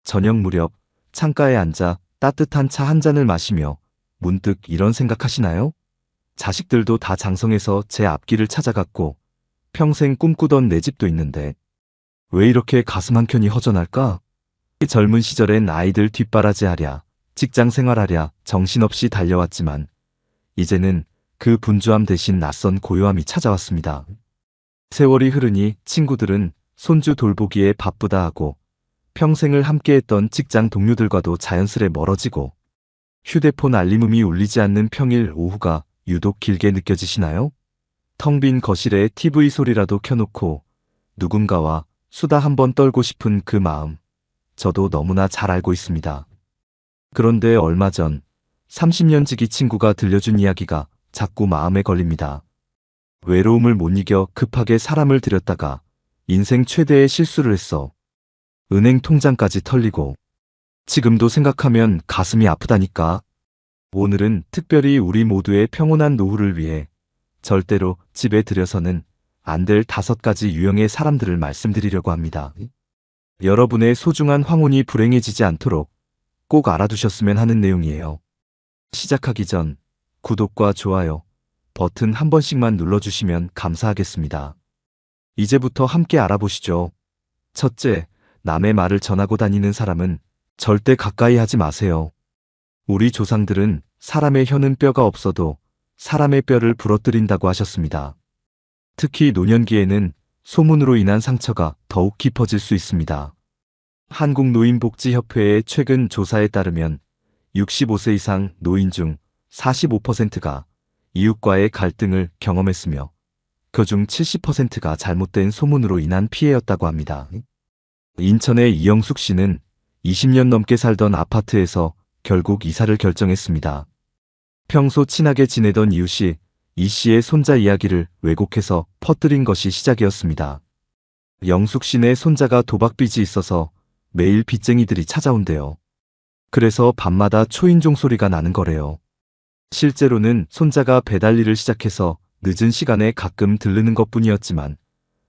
저녁 무렵 창가에 앉아 따뜻한 차 한 잔을 마시며 문득 이런 생각하시나요? 자식들도 다 장성해서 제 앞길을 찾아갔고 평생 꿈꾸던 내 집도 있는데 왜 이렇게 가슴 한켠이 허전할까? 젊은 시절엔 아이들 뒷바라지하랴, 직장 생활하랴 정신없이 달려왔지만 이제는 그 분주함 대신 낯선 고요함이 찾아왔습니다. 세월이 흐르니 친구들은 손주 돌보기에 바쁘다 하고 평생을 함께했던 직장 동료들과도 자연스레 멀어지고 휴대폰 알림음이 울리지 않는 평일 오후가 유독 길게 느껴지시나요? 텅 빈 거실에 TV 소리라도 켜놓고 누군가와 수다 한번 떨고 싶은 그 마음, 저도 너무나 잘 알고 있습니다. 그런데 얼마 전 30년 지기 친구가 들려준 이야기가 자꾸 마음에 걸립니다. 외로움을 못 이겨 급하게 사람을 들였다가 인생 최대의 실수를 했어. 은행 통장까지 털리고 지금도 생각하면 가슴이 아프다니까. 오늘은 특별히 우리 모두의 평온한 노후를 위해 절대로 집에 들여서는 안 될 5가지 유형의 사람들을 말씀드리려고 합니다. 여러분의 소중한 황혼이 불행해지지 않도록 꼭 알아두셨으면 하는 내용이에요. 시작하기 전 구독과 좋아요 버튼 한 번씩만 눌러주시면 감사하겠습니다. 이제부터 함께 알아보시죠. 첫째, 남의 말을 전하고 다니는 사람은 절대 가까이 하지 마세요. 우리 조상들은 사람의 혀는 뼈가 없어도 사람의 뼈를 부러뜨린다고 하셨습니다. 특히 노년기에는 소문으로 인한 상처가 더욱 깊어질 수 있습니다. 한국노인복지협회의 최근 조사에 따르면 65세 이상 노인 중 45%가 이웃과의 갈등을 경험했으며 그중 70%가 잘못된 소문으로 인한 피해였다고 합니다. 인천의 이영숙 씨는 20년 넘게 살던 아파트에서 결국 이사를 결정했습니다. 평소 친하게 지내던 이웃이 이 씨의 손자 이야기를 왜곡해서 퍼뜨린 것이 시작이었습니다. 영숙 씨네 손자가 도박빚이 있어서 매일 빚쟁이들이 찾아온대요. 그래서 밤마다 초인종 소리가 나는 거래요. 실제로는 손자가 배달 일을 시작해서 늦은 시간에 가끔 들르는 것뿐이었지만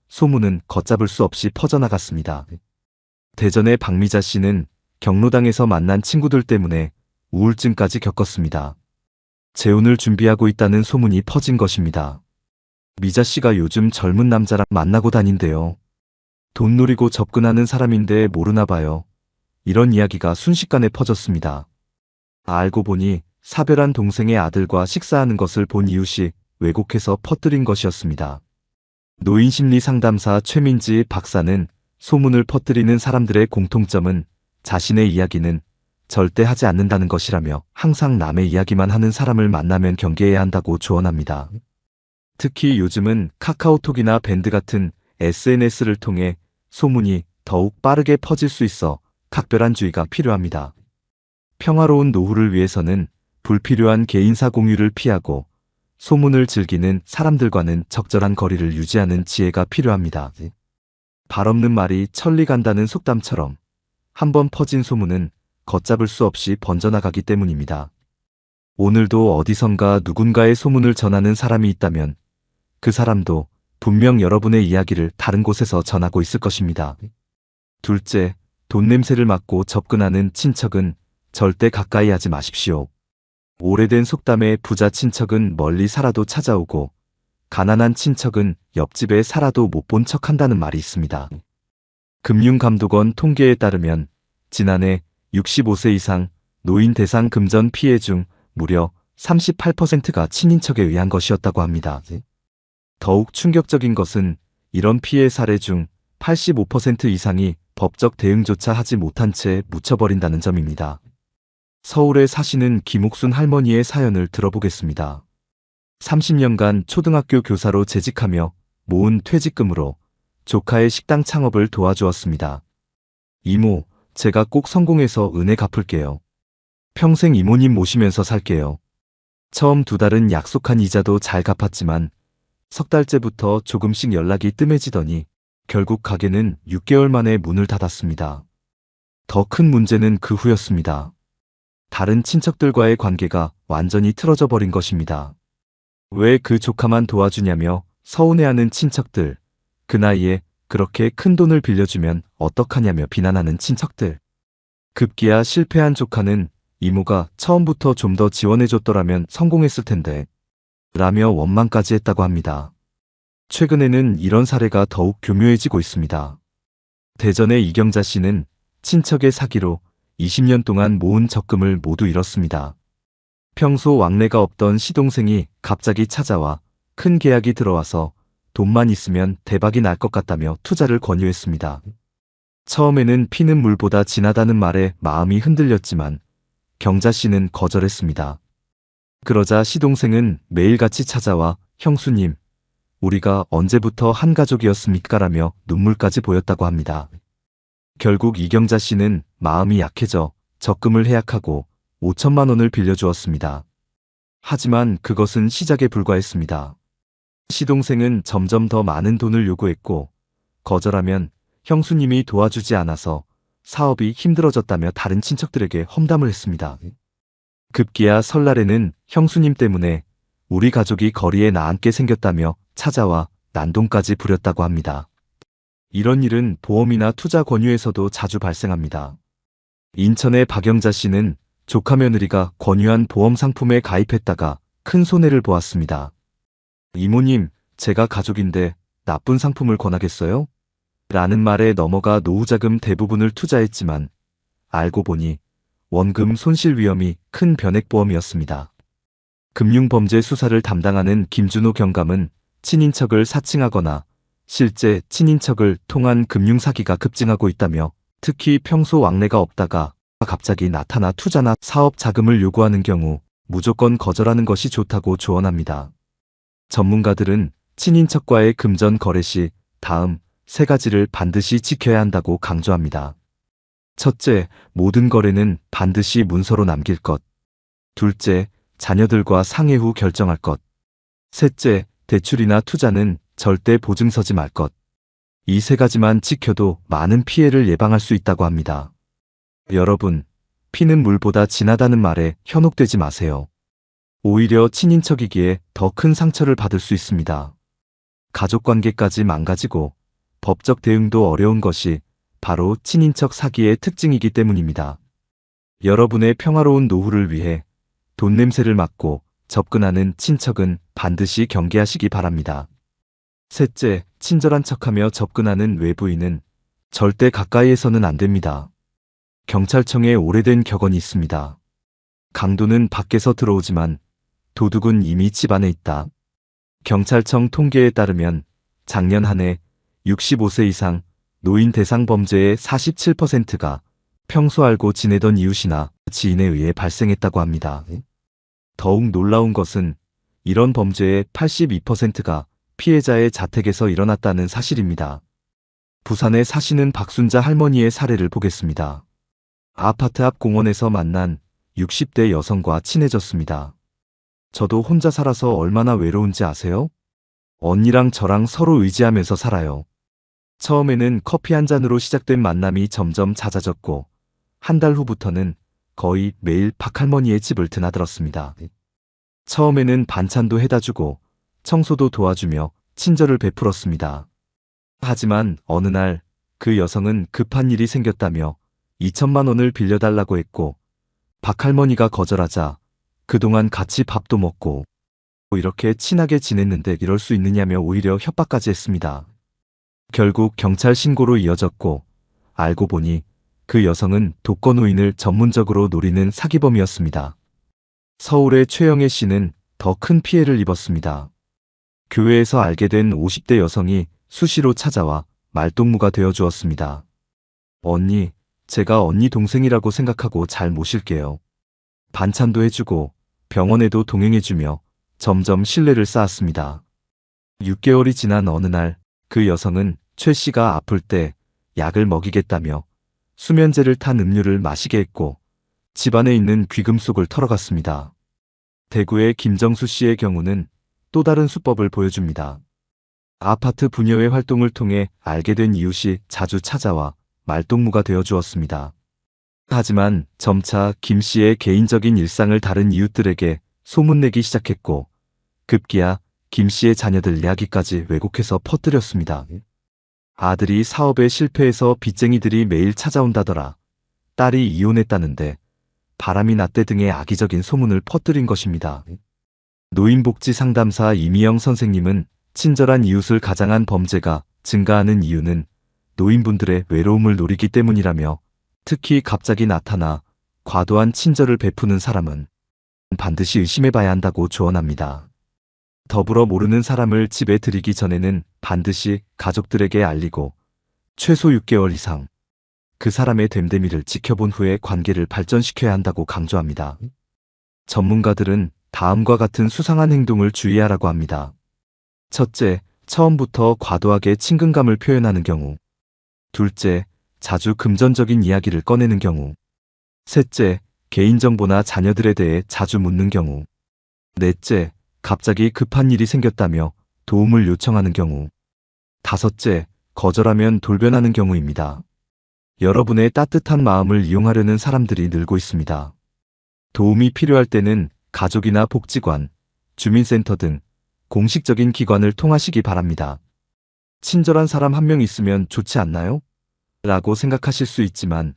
소문은 걷잡을 수 없이 퍼져나갔습니다. 대전의 박미자 씨는 경로당에서 만난 친구들 때문에 우울증까지 겪었습니다. 재혼을 준비하고 있다는 소문이 퍼진 것입니다. 미자 씨가 요즘 젊은 남자랑 만나고 다닌대요. 돈 노리고 접근하는 사람인데 모르나 봐요. 이런 이야기가 순식간에 퍼졌습니다. 알고 보니 사별한 동생의 아들과 식사하는 것을 본 이웃이 왜곡해서 퍼뜨린 것이었습니다. 노인심리 상담사 최민지 박사는 소문을 퍼뜨리는 사람들의 공통점은 자신의 이야기는 절대 하지 않는다는 것이라며 항상 남의 이야기만 하는 사람을 만나면 경계해야 한다고 조언합니다. 특히 요즘은 카카오톡이나 밴드 같은 SNS를 통해 소문이 더욱 빠르게 퍼질 수 있어 각별한 주의가 필요합니다. 평화로운 노후를 위해서는 불필요한 개인사 공유를 피하고 소문을 즐기는 사람들과는 적절한 거리를 유지하는 지혜가 필요합니다. 발 없는 말이 천리 간다는 속담처럼 한번 퍼진 소문은 걷잡을 수 없이 번져나가기 때문입니다. 오늘도 어디선가 누군가의 소문을 전하는 사람이 있다면 그 사람도 분명 여러분의 이야기를 다른 곳에서 전하고 있을 것입니다. 둘째, 돈 냄새를 맡고 접근하는 친척은 절대 가까이 하지 마십시오. 오래된 속담에 부자 친척은 멀리 살아도 찾아오고 가난한 친척은 옆집에 살아도 못 본 척한다는 말이 있습니다. 금융감독원 통계에 따르면 지난해 65세 이상 노인 대상 금전 피해 중 무려 38%가 친인척에 의한 것이었다고 합니다. 더욱 충격적인 것은 이런 피해 사례 중 85% 이상이 법적 대응조차 하지 못한 채 묻혀버린다는 점입니다. 서울에 사시는 김옥순 할머니의 사연을 들어보겠습니다. 30년간 초등학교 교사로 재직하며 모은 퇴직금으로 조카의 식당 창업을 도와주었습니다. 이모, 제가 꼭 성공해서 은혜 갚을게요. 평생 이모님 모시면서 살게요. 처음 2달은 약속한 이자도 잘 갚았지만 석 달째부터 조금씩 연락이 뜸해지더니 결국 가게는 6개월 만에 문을 닫았습니다. 더 큰 문제는 그 후였습니다. 다른 친척들과의 관계가 완전히 틀어져 버린 것입니다. 왜 그 조카만 도와주냐며 서운해하는 친척들, 그 나이에 그렇게 큰 돈을 빌려주면 어떡하냐며 비난하는 친척들. 급기야 실패한 조카는 이모가 처음부터 좀 더 지원해줬더라면 성공했을 텐데 라며 원망까지 했다고 합니다. 최근에는 이런 사례가 더욱 교묘해지고 있습니다. 대전의 이경자 씨는 친척의 사기로 20년 동안 모은 적금을 모두 잃었습니다. 평소 왕래가 없던 시동생이 갑자기 찾아와 큰 계약이 들어와서 돈만 있으면 대박이 날 것 같다며 투자를 권유했습니다. 처음에는 피는 물보다 진하다는 말에 마음이 흔들렸지만 경자 씨는 거절했습니다. 그러자 시동생은 매일같이 찾아와 형수님, 우리가 언제부터 한 가족이었습니까? 라며 눈물까지 보였다고 합니다. 결국 이경자 씨는 마음이 약해져 적금을 해약하고 5천만 원을 빌려주었습니다. 하지만 그것은 시작에 불과했습니다. 시동생은 점점 더 많은 돈을 요구했고 거절하면 형수님이 도와주지 않아서 사업이 힘들어졌다며 다른 친척들에게 험담을 했습니다. 급기야 설날에는 형수님 때문에 우리 가족이 거리에 나앉게 생겼다며 찾아와 난동까지 부렸다고 합니다. 이런 일은 보험이나 투자 권유에서도 자주 발생합니다. 인천의 박영자 씨는 조카 며느리가 권유한 보험 상품에 가입했다가 큰 손해를 보았습니다. 이모님, 제가 가족인데 나쁜 상품을 권하겠어요? 라는 말에 넘어가 노후자금 대부분을 투자했지만 알고 보니 원금 손실 위험이 큰 변액보험이었습니다. 금융범죄 수사를 담당하는 김준호 경감은 친인척을 사칭하거나 실제 친인척을 통한 금융사기가 급증하고 있다며 특히 평소 왕래가 없다가 갑자기 나타나 투자나 사업 자금을 요구하는 경우 무조건 거절하는 것이 좋다고 조언합니다. 전문가들은 친인척과의 금전 거래 시 다음 3가지를 반드시 지켜야 한다고 강조합니다. 첫째, 모든 거래는 반드시 문서로 남길 것. 둘째, 자녀들과 상의 후 결정할 것. 셋째, 대출이나 투자는 절대 보증 서지 말 것. 이 3가지만 지켜도 많은 피해를 예방할 수 있다고 합니다. 여러분, 피는 물보다 진하다는 말에 현혹되지 마세요. 오히려 친인척이기에 더 큰 상처를 받을 수 있습니다. 가족관계까지 망가지고 법적 대응도 어려운 것이 바로 친인척 사기의 특징이기 때문입니다. 여러분의 평화로운 노후를 위해 돈 냄새를 맡고 접근하는 친척은 반드시 경계하시기 바랍니다. 셋째, 친절한 척하며 접근하는 외부인은 절대 가까이에서는 안 됩니다. 경찰청에 오래된 격언이 있습니다. 강도는 밖에서 들어오지만 도둑은 이미 집 안에 있다. 경찰청 통계에 따르면 작년 한 해 65세 이상 노인 대상 범죄의 47%가 평소 알고 지내던 이웃이나 지인에 의해 발생했다고 합니다. 더욱 놀라운 것은 이런 범죄의 82%가 피해자의 자택에서 일어났다는 사실입니다. 부산에 사시는 박순자 할머니의 사례를 보겠습니다. 아파트 앞 공원에서 만난 60대 여성과 친해졌습니다. 저도 혼자 살아서 얼마나 외로운지 아세요? 언니랑 저랑 서로 의지하면서 살아요. 처음에는 커피 한 잔으로 시작된 만남이 점점 잦아졌고 한 달 후부터는 거의 매일 박할머니의 집을 드나들었습니다. 처음에는 반찬도 해다주고 청소도 도와주며 친절을 베풀었습니다. 하지만 어느 날 그 여성은 급한 일이 생겼다며 2천만 원을 빌려달라고 했고 박할머니가 거절하자 그동안 같이 밥도 먹고 이렇게 친하게 지냈는데 이럴 수 있느냐며 오히려 협박까지 했습니다. 결국 경찰 신고로 이어졌고 알고 보니 그 여성은 독거노인을 전문적으로 노리는 사기범이었습니다. 서울의 최영애 씨는 더 큰 피해를 입었습니다. 교회에서 알게 된 50대 여성이 수시로 찾아와 말동무가 되어주었습니다. 언니, 제가 언니 동생이라고 생각하고 잘 모실게요. 반찬도 해주고 병원에도 동행해주며 점점 신뢰를 쌓았습니다. 6개월이 지난 어느 날 그 여성은 최 씨가 아플 때 약을 먹이겠다며 수면제를 탄 음료를 마시게 했고 집안에 있는 귀금속을 털어갔습니다. 대구의 김정수 씨의 경우는 또 다른 수법을 보여줍니다. 아파트 부녀회 활동을 통해 알게 된 이웃이 자주 찾아와 말동무가 되어주었습니다. 하지만 점차 김 씨의 개인적인 일상을 다른 이웃들에게 소문내기 시작했고 급기야 김 씨의 자녀들 이야기까지 왜곡해서 퍼뜨렸습니다. 아들이 사업에 실패해서 빚쟁이들이 매일 찾아온다더라. 딸이 이혼했다는데 바람이 났대 등의 악의적인 소문을 퍼뜨린 것입니다. 노인복지 상담사 이미영 선생님은 친절한 이웃을 가장한 범죄가 증가하는 이유는 노인분들의 외로움을 노리기 때문이라며, 특히 갑자기 나타나 과도한 친절을 베푸는 사람은 반드시 의심해봐야 한다고 조언합니다. 더불어 모르는 사람을 집에 들이기 전에는 반드시 가족들에게 알리고 최소 6개월 이상 그 사람의 됨됨이를 지켜본 후에 관계를 발전시켜야 한다고 강조합니다. 전문가들은 다음과 같은 수상한 행동을 주의하라고 합니다. 첫째, 처음부터 과도하게 친근감을 표현하는 경우. 둘째, 자주 금전적인 이야기를 꺼내는 경우. 셋째, 개인정보나 자녀들에 대해 자주 묻는 경우. 넷째, 갑자기 급한 일이 생겼다며 도움을 요청하는 경우. 다섯째, 거절하면 돌변하는 경우입니다. 여러분의 따뜻한 마음을 이용하려는 사람들이 늘고 있습니다. 도움이 필요할 때는 가족이나 복지관, 주민센터 등 공식적인 기관을 통하시기 바랍니다. 친절한 사람 한 명 있으면 좋지 않나요? 라고 생각하실 수 있지만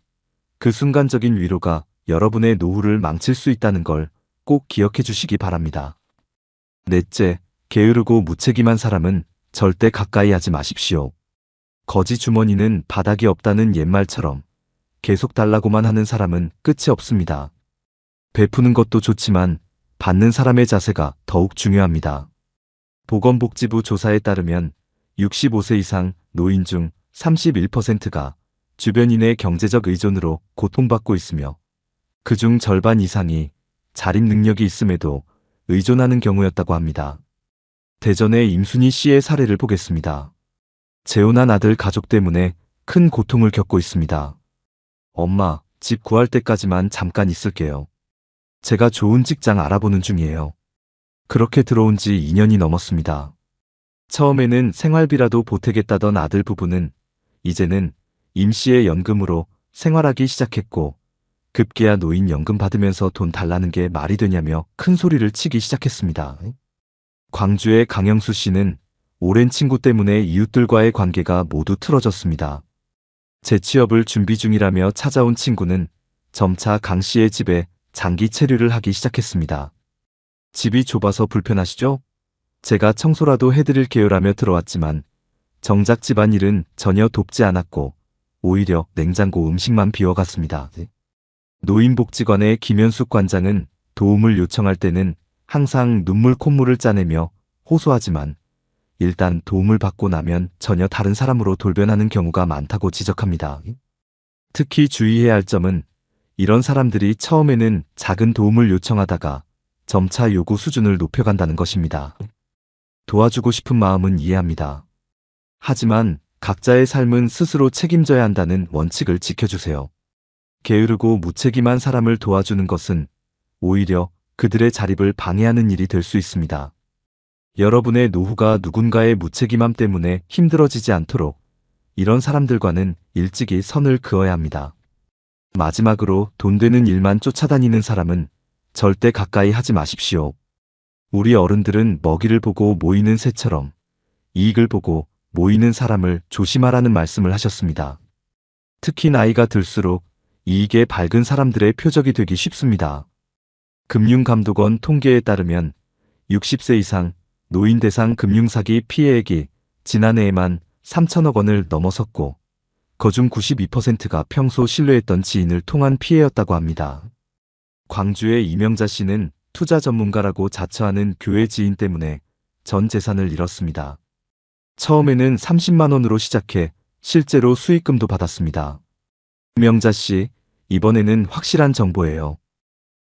그 순간적인 위로가 여러분의 노후를 망칠 수 있다는 걸 꼭 기억해 주시기 바랍니다. 넷째, 게으르고 무책임한 사람은 절대 가까이 하지 마십시오. 거지 주머니는 바닥이 없다는 옛말처럼 계속 달라고만 하는 사람은 끝이 없습니다. 베푸는 것도 좋지만 받는 사람의 자세가 더욱 중요합니다. 보건복지부 조사에 따르면 65세 이상 노인 중 31%가 주변인의 경제적 의존으로 고통받고 있으며 그중 절반 이상이 자립 능력이 있음에도 의존하는 경우였다고 합니다. 대전의 임순희 씨의 사례를 보겠습니다. 재혼한 아들 가족 때문에 큰 고통을 겪고 있습니다. 엄마, 집 구할 때까지만 잠깐 있을게요. 제가 좋은 직장 알아보는 중이에요. 그렇게 들어온 지 2년이 넘었습니다. 처음에는 생활비라도 보태겠다던 아들 부부는 이제는 임 씨의 연금으로 생활하기 시작했고, 급기야 노인연금 받으면서 돈 달라는 게 말이 되냐며 큰 소리를 치기 시작했습니다. 광주의 강영수 씨는 오랜 친구 때문에 이웃들과의 관계가 모두 틀어졌습니다. 재취업을 준비 중이라며 찾아온 친구는 점차 강 씨의 집에 장기 체류를 하기 시작했습니다. 집이 좁아서 불편하시죠? 제가 청소라도 해드릴게요라며 들어왔지만 정작 집안일은 전혀 돕지 않았고 오히려 냉장고 음식만 비워갔습니다. 노인복지관의 김현숙 관장은 도움을 요청할 때는 항상 눈물 콧물을 짜내며 호소하지만 일단 도움을 받고 나면 전혀 다른 사람으로 돌변하는 경우가 많다고 지적합니다. 특히 주의해야 할 점은 이런 사람들이 처음에는 작은 도움을 요청하다가 점차 요구 수준을 높여간다는 것입니다. 도와주고 싶은 마음은 이해합니다. 하지만 각자의 삶은 스스로 책임져야 한다는 원칙을 지켜주세요. 게으르고 무책임한 사람을 도와주는 것은 오히려 그들의 자립을 방해하는 일이 될 수 있습니다. 여러분의 노후가 누군가의 무책임함 때문에 힘들어지지 않도록 이런 사람들과는 일찍이 선을 그어야 합니다. 마지막으로 돈 되는 일만 쫓아다니는 사람은 절대 가까이 하지 마십시오. 우리 어른들은 먹이를 보고 모이는 새처럼 이익을 보고 모이는 사람을 조심하라는 말씀을 하셨습니다. 특히 나이가 들수록 이익에 밝은 사람들의 표적이 되기 쉽습니다. 금융감독원 통계에 따르면 60세 이상 노인 대상 금융사기 피해액이 지난해에만 3천억 원을 넘어섰고 그중 92%가 평소 신뢰했던 지인을 통한 피해였다고 합니다. 광주의 이명자 씨는 투자 전문가라고 자처하는 교회 지인 때문에 전 재산을 잃었습니다. 처음에는 30만 원으로 시작해 실제로 수익금도 받았습니다. 이명자 씨, 이번에는 확실한 정보예요.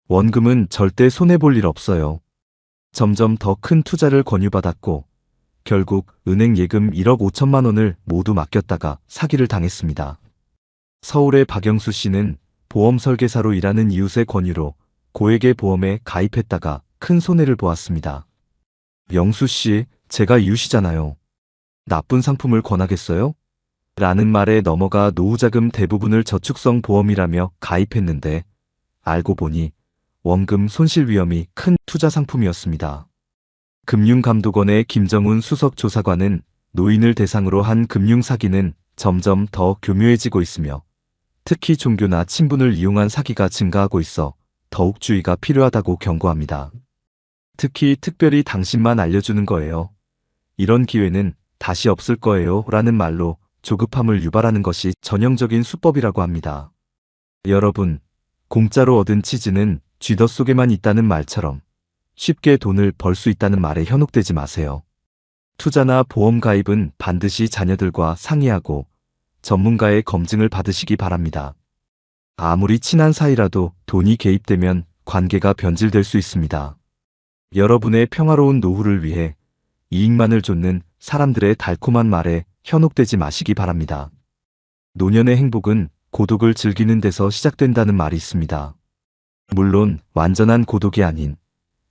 원금은 절대 손해볼 일 없어요. 점점 더 큰 투자를 권유받았고 결국 은행 예금 1억 5천만 원을 모두 맡겼다가 사기를 당했습니다. 서울의 박영수 씨는 보험 설계사로 일하는 이웃의 권유로 고액의 보험에 가입했다가 큰 손해를 보았습니다. 영수 씨, 제가 이웃이잖아요. 나쁜 상품을 권하겠어요? 라는 말에 넘어가 노후자금 대부분을 저축성 보험이라며 가입했는데 알고 보니 원금 손실 위험이 큰 투자 상품이었습니다. 금융감독원의 김정훈 수석조사관은 노인을 대상으로 한 금융사기는 점점 더 교묘해지고 있으며 특히 종교나 친분을 이용한 사기가 증가하고 있어 더욱 주의가 필요하다고 경고합니다. 특히 특별히 당신만 알려주는 거예요. 이런 기회는 다시 없을 거예요. 라는 말로 조급함을 유발하는 것이 전형적인 수법이라고 합니다. 여러분, 공짜로 얻은 치즈는 쥐더 속에만 있다는 말처럼 쉽게 돈을 벌 수 있다는 말에 현혹되지 마세요. 투자나 보험 가입은 반드시 자녀들과 상의하고 전문가의 검증을 받으시기 바랍니다. 아무리 친한 사이라도 돈이 개입되면 관계가 변질될 수 있습니다. 여러분의 평화로운 노후를 위해 이익만을 좇는 사람들의 달콤한 말에 현혹되지 마시기 바랍니다. 노년의 행복은 고독을 즐기는 데서 시작된다는 말이 있습니다. 물론 완전한 고독이 아닌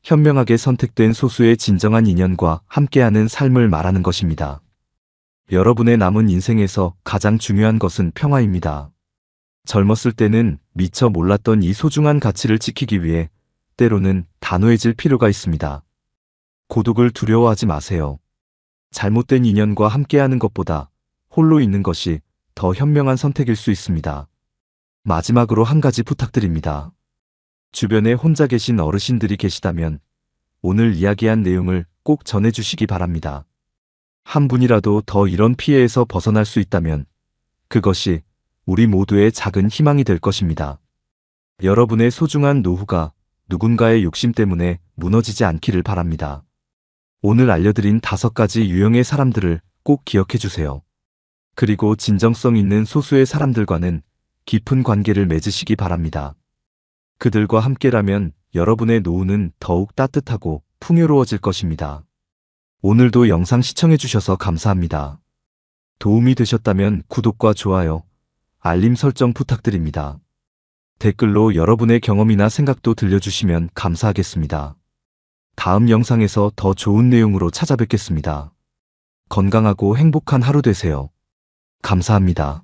현명하게 선택된 소수의 진정한 인연과 함께하는 삶을 말하는 것입니다. 여러분의 남은 인생에서 가장 중요한 것은 평화입니다. 젊었을 때는 미처 몰랐던 이 소중한 가치를 지키기 위해 때로는 단호해질 필요가 있습니다. 고독을 두려워하지 마세요. 잘못된 인연과 함께하는 것보다 홀로 있는 것이 더 현명한 선택일 수 있습니다. 마지막으로 한 가지 부탁드립니다. 주변에 혼자 계신 어르신들이 계시다면 오늘 이야기한 내용을 꼭 전해주시기 바랍니다. 한 분이라도 더 이런 피해에서 벗어날 수 있다면 그것이 우리 모두의 작은 희망이 될 것입니다. 여러분의 소중한 노후가 누군가의 욕심 때문에 무너지지 않기를 바랍니다. 오늘 알려드린 5가지 유형의 사람들을 꼭 기억해 주세요. 그리고 진정성 있는 소수의 사람들과는 깊은 관계를 맺으시기 바랍니다. 그들과 함께라면 여러분의 노후는 더욱 따뜻하고 풍요로워질 것입니다. 오늘도 영상 시청해 주셔서 감사합니다. 도움이 되셨다면 구독과 좋아요, 알림 설정 부탁드립니다. 댓글로 여러분의 경험이나 생각도 들려주시면 감사하겠습니다. 다음 영상에서 더 좋은 내용으로 찾아뵙겠습니다. 건강하고 행복한 하루 되세요. 감사합니다.